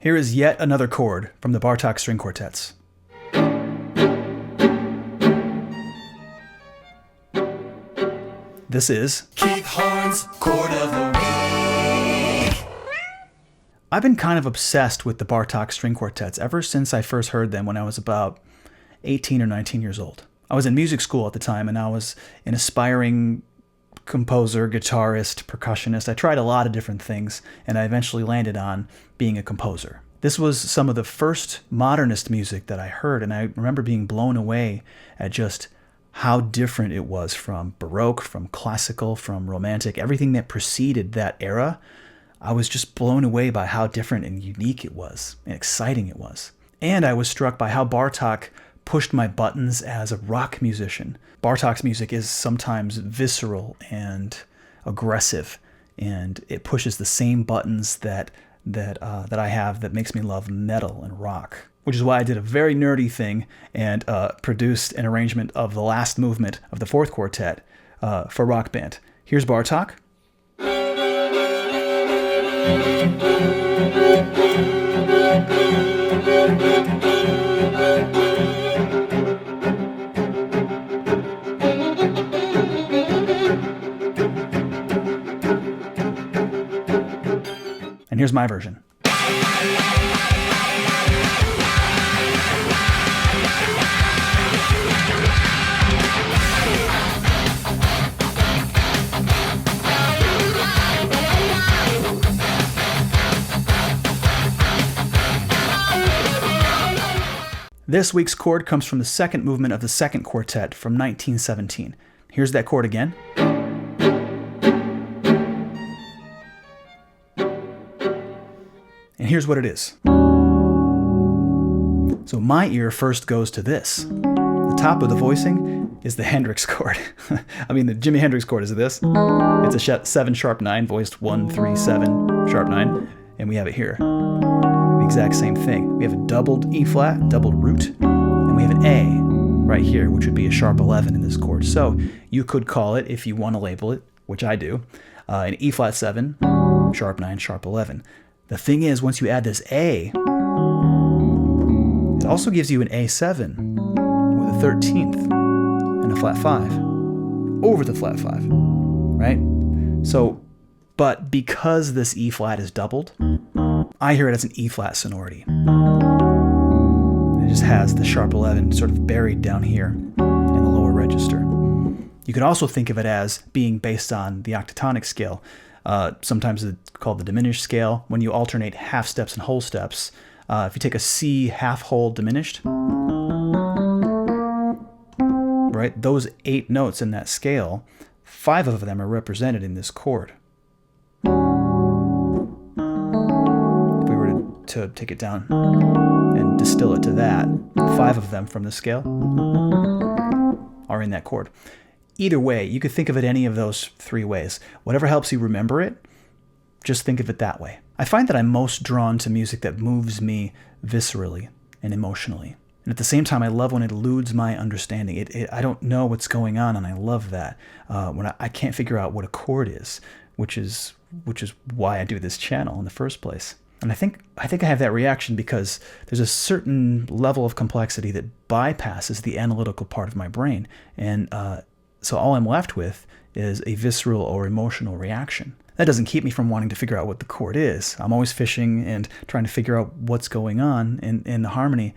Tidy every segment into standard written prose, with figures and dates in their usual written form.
Here is yet another chord from the Bartók string quartets. This is Keith Horn's Chord of the Week. I've been kind of obsessed with the Bartók string quartets ever since I first heard them when I was about 18 or 19 years old. I was in music school at the time, and I was an aspiring composer, guitarist, percussionist. I tried a lot of different things, and I eventually landed on being a composer. This was some of the first modernist music that I heard, and I remember being blown away at just how different it was from Baroque, from classical, from Romantic, everything that preceded that era. I was just blown away by how different and unique it was, and exciting it was. And I was struck by how Bartók pushed my buttons as a rock musician. Bartók's music is sometimes visceral and aggressive, and it pushes the same buttons that I have that makes me love metal and rock. Which is why I did a very nerdy thing and produced an arrangement of the last movement of the fourth quartet for Rock Band. Here's Bartók. And here's my version. This week's chord comes from the second movement of the second quartet from 1917. Here's that chord again. And here's what it is. So my ear first goes to this. The top of the voicing is the Hendrix chord. I mean, the Jimi Hendrix chord is this. It's a 7 sharp 9, voiced 1, 3, 7, sharp 9. And we have it here. The exact same thing. We have a doubled E flat, doubled root, and we have an A right here, which would be a sharp 11 in this chord. So you could call it, if you want to label it, which I do, an E flat 7, sharp 9, sharp 11. The thing is, once you add this A, it also gives you an A7 with a 13th and a flat 5 over the flat 5, right? So, but because this E flat is doubled, I hear it as an E flat sonority. It just has the sharp 11 sort of buried down here in the lower register. You could also think of it as being based on the octatonic scale. Sometimes it's called the diminished scale. When you alternate half steps and whole steps, if you take a C half whole diminished, right, those 8 notes in that scale, 5 of them are represented in this chord. If we were to take it down and distill it to that, 5 of them from the scale are in that chord. Either way, you could think of it any of those 3 ways. Whatever helps you remember it, just think of it that way. I find that I'm most drawn to music that moves me viscerally and emotionally. And at the same time, I love when it eludes my understanding. I don't know what's going on, and I love that. When I can't figure out what a chord is, which is why I do this channel in the first place. And I think I have that reaction because there's a certain level of complexity that bypasses the analytical part of my brain. And so all I'm left with is a visceral or emotional reaction. That doesn't keep me from wanting to figure out what the chord is. I'm always fishing and trying to figure out what's going on in the harmony.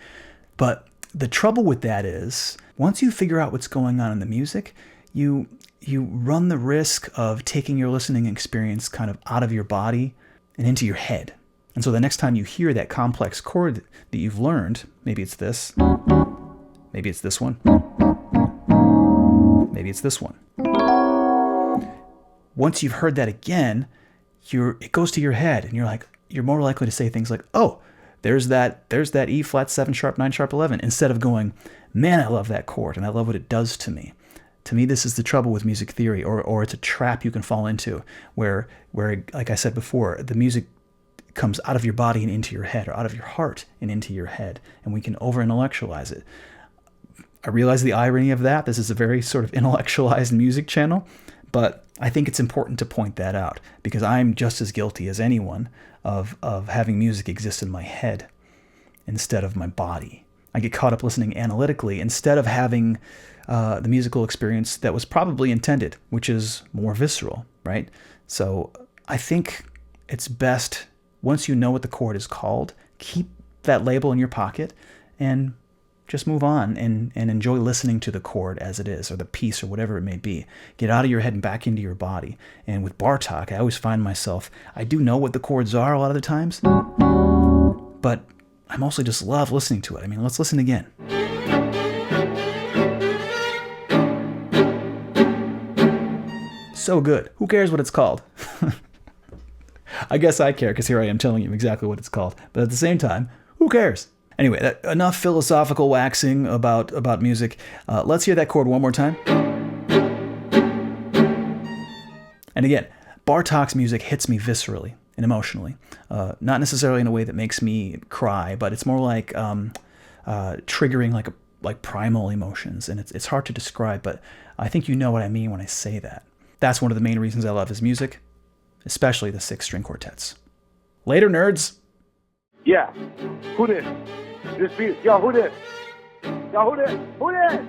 But the trouble with that is, once you figure out what's going on in the music, you run the risk of taking your listening experience kind of out of your body and into your head. And so the next time you hear that complex chord that you've learned, maybe it's this, maybe it's this one, maybe it's this one. Once you've heard that again, it goes to your head, and you're more likely to say things like, "Oh, there's that E flat 7 sharp 9 sharp 11," instead of going, "Man, I love that chord and I love what it does to me." To me, this is the trouble with music theory, or it's a trap you can fall into, where like I said before, the music comes out of your body and into your head, or out of your heart and into your head, and we can over-intellectualize it. I realize the irony of that. This is a very sort of intellectualized music channel, but I think it's important to point that out because I'm just as guilty as anyone of having music exist in my head instead of my body. I get caught up listening analytically instead of having the musical experience that was probably intended, which is more visceral, right? So I think it's best, once you know what the chord is called, keep that label in your pocket and just move on and enjoy listening to the chord as it is, or the piece, or whatever it may be. Get out of your head and back into your body. And with Bartok, I always find myself, I do know what the chords are a lot of the times, but I mostly just love listening to it. I mean, let's listen again. So good. Who cares what it's called? I guess I care, because here I am telling you exactly what it's called. But at the same time, who cares? Anyway, enough philosophical waxing about music. Let's hear that chord one more time. And again, Bartok's music hits me viscerally and emotionally. Not necessarily in a way that makes me cry, but it's more like triggering like primal emotions. And it's hard to describe, but I think you know what I mean when I say that. That's one of the main reasons I love his music, especially the 6-string quartets. Later, nerds. Yeah. Who this? This beat. Yo, who this? Yo, who this? Who this?